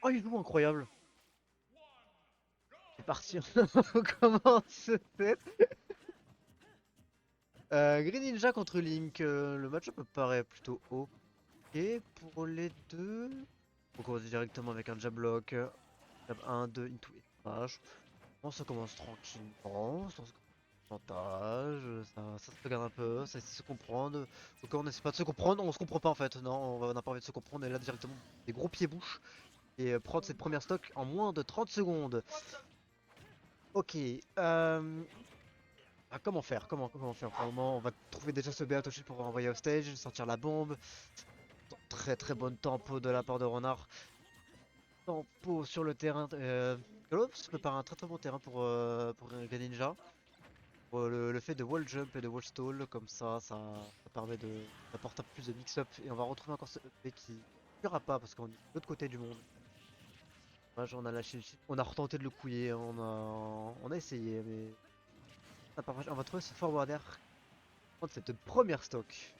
Oh, il joue incroyable. C'est parti, on commence ce set. Greninja contre Link, le match-up me paraît plutôt ok pour les deux. On commence directement avec un jab lock, jab 1, 2, into et smash. Bon, ça commence tranquillement, sans avantage, ça se regarde un peu, ça essaie de se comprendre. Donc on essaie pas de se comprendre, on se comprend pas en fait, non, on n'a pas envie de se comprendre, et là directement des gros pieds-bouches, et prendre cette première stock en moins de 30 secondes. Ok, comment faire? Comment faire? Pour le moment, on va trouver déjà ce Beato Shield pour envoyer off stage, sortir la bombe. Très très bonne tempo de la part de Renard. Tempo sur le terrain. Galops se prépare un très très bon terrain pour Greninja. Le fait de wall jump et de wall stall, comme ça permet d'apporter un peu plus de mix-up. Et on va retrouver encore ce EP qui ne tuera pas parce qu'on est de l'autre côté du monde. Dommage, on a lâché le shield. On a retenté de le couiller, on a essayé, mais on va trouver ce forwarder. Prendre cette première stock.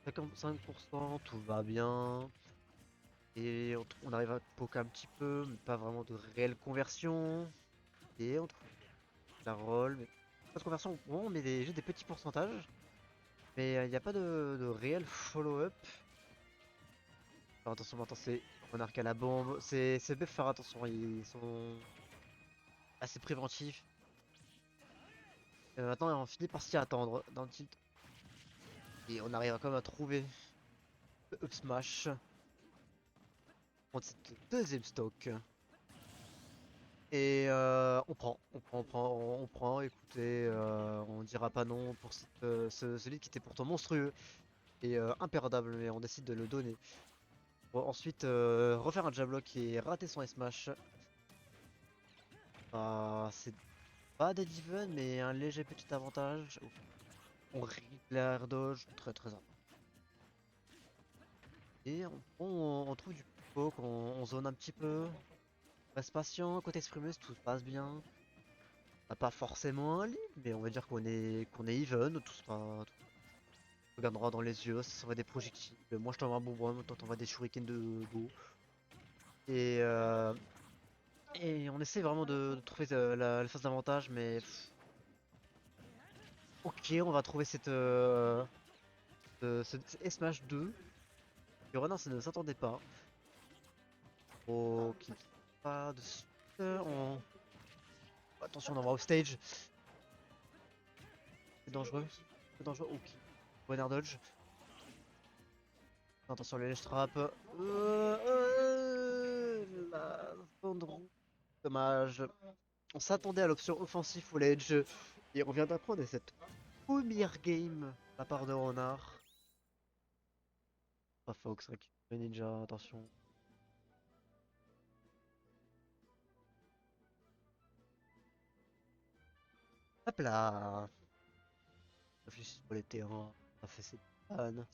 55%, tout va bien. Et on arrive à poker un petit peu, mais pas vraiment de réelle conversion. Et on trouve la roll, mais pas de conversion. Bon, on met juste des petits pourcentages. Mais il n'y a pas de réel follow-up. Alors attention, maintenant c'est Monarch à la bombe. C'est bête faire attention, ils sont assez préventifs. Maintenant, on finit par s'y attendre dans le tilt. Et on arrive quand même à trouver le up smash. Prendre cette deuxième stock. Et on prend, écoutez, on dira pas non pour ce lead qui était pourtant monstrueux et imperdable, mais on décide de le donner. Pour ensuite refaire un jablock et rater son smash. C'est pas dead even, mais un léger petit avantage. On régler l'air dodge, très très important. Et on trouve du poke, on zone un petit peu. On reste patient, côté exprimeuse, tout se passe bien. On n'a pas forcément un lead, mais on va dire qu'on est even, tout se passe. Regarde droit dans les yeux, ça s'envoie des projectiles. Moi je t'envoie un bonbon, toi t'envoies des shurikens d'eau. Et, euh, et on essaie vraiment de trouver la phase d'avantage, mais ok, on va trouver ce S-Smash 2. Et Ronin, ça ne s'attendait pas. Ok, pas de suite. Attention, on envoie off stage. C'est dangereux. C'est dangereux, ok. Bon air dodge. Attention, les ledge trap. La zone rouge. Dommage. On s'attendait à l'option offensif full edge et on vient d'apprendre cette première game de la part de Renard. Pas Fox récupère Ninja, attention. Hop là. Réfléchis sur les terrains, on a fait cette panne.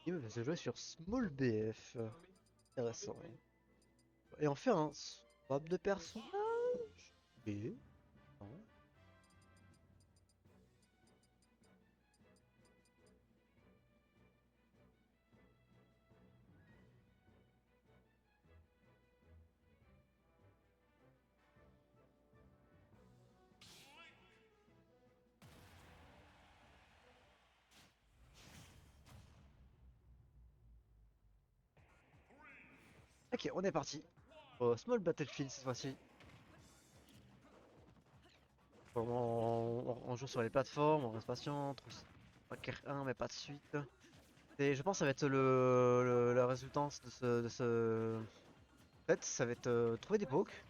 Il va se jouer sur Small BF. Intéressant. Et on fait un swap de personnage. Et non. Ok, on est parti. Small Battlefield cette fois-ci. On joue sur les plateformes, on reste patient, on trouve 1 mais pas de suite. Et je pense que ça va être la résultance de ce. En fait, ça va être trouver des pokes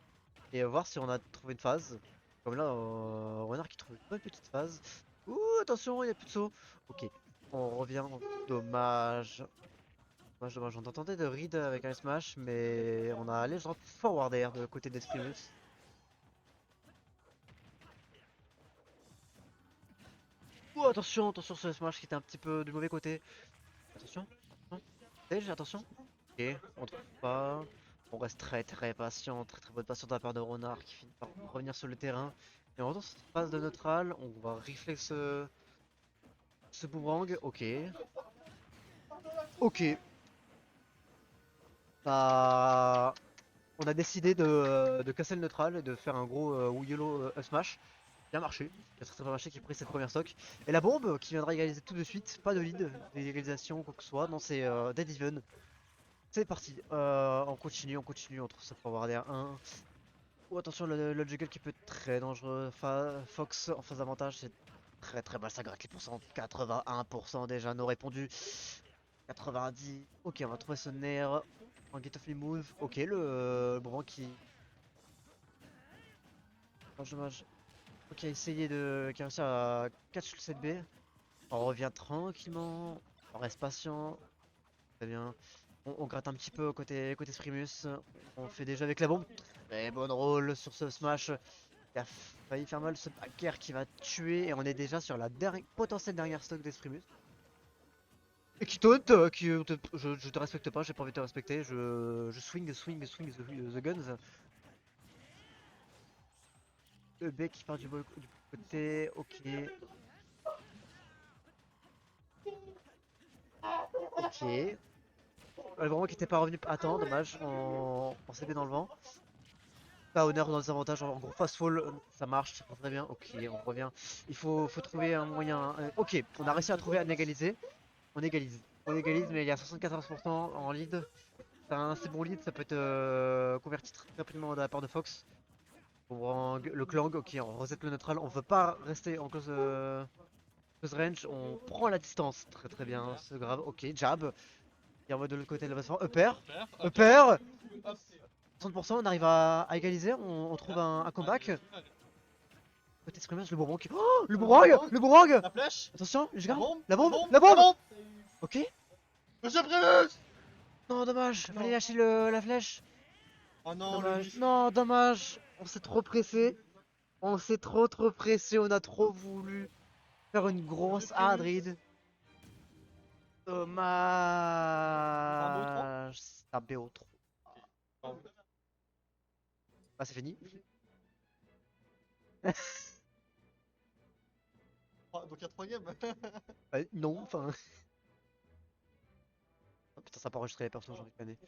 et voir si on a trouvé une phase. Comme là, Renard qui trouve une bonne petite phase. Ouh, attention, il n'y a plus de saut. Ok, on revient. Dommage. Dommage, dommage. On tentait de read avec un smash, mais on a allé genre forward air de côté d'Esprimus. Ouh, attention, attention sur le smash qui était un petit peu du mauvais côté. Attention, attention. Stage, attention. Ok, on trouve pas. On reste très très patient, très très bonne patience de la part de Renard qui finit par revenir sur le terrain. Et on retourne sur cette phase de neutral, on va rifler ce boomerang. Ok, ok. Bah, on a décidé de casser le neutral et de faire un gros yellow up smash. Bien marché, il a très très bien marché qui a pris cette première stock. Et la bombe qui viendra égaliser tout de suite, pas de lead, d'égalisation, quoi que ce soit. Non, c'est dead even. C'est parti, on continue, on trouve ça forward air 1. Oh attention le juggle qui peut être très dangereux. Fox en phase d'avantage, c'est très très mal, ça gratte les pourcents. 81% déjà, non répondu. 90. Ok, on va trouver ce nerf en get off me move. Ok, le moment qui. Dommage, dommage. Ok, essayé de. Qui a réussi à catch le 7B. On revient tranquillement. On reste patient. Très bien. On gratte un petit peu côté Sprimus. On fait déjà avec la bombe. Très bonne roll sur ce smash. Il a failli faire mal ce backer qui va tuer. Et on est déjà sur la potentielle dernière stock d'Esprimus. Et qui taunt, je te respecte pas, j'ai pas envie de te respecter. Je swing the guns. Le bec qui part du côté. Ok. Ok. Le vraiment qui était pas revenu. Attends, dommage. On s'est mis dans le vent. Pas honneur dans les avantages. En gros, fast fall, ça marche, ça passe très bien. Ok, on revient. Faut trouver un moyen. Ok, on a réussi à trouver un égalisé. On égalise. On égalise, mais il y a 74% en lead. C'est un assez bon lead, ça peut être converti très rapidement de la part de Fox. On prend le Clang, ok, on reset le neutral. On veut pas rester en close range. On prend la distance. Très très bien, c'est grave. Ok, jab. Et en mode de l'autre côté de la base. Upper. Upper. 60%, on arrive à égaliser. On trouve un comeback. Côté Screamers, le boomerang. Oh, le boomerang. Le boomerang. La flèche. Attention, je La garde. bombe. La bombe. La La bombe. bombe. Ok. Monsieur Prémus. Non, dommage. Non. Fallait lâcher la flèche. Oh non, le Dommage. glitch. Non, dommage. On s'est trop pressé. On s'est trop pressé. On a trop voulu faire une grosse Hadrid. C'est un BO3. Dommage. C'est un BO3. Pardon. Ah, c'est fini. Donc il y a 3 games. Non, enfin. Oh, putain, ça n'a pas enregistré les persos, j'ai envie de planer.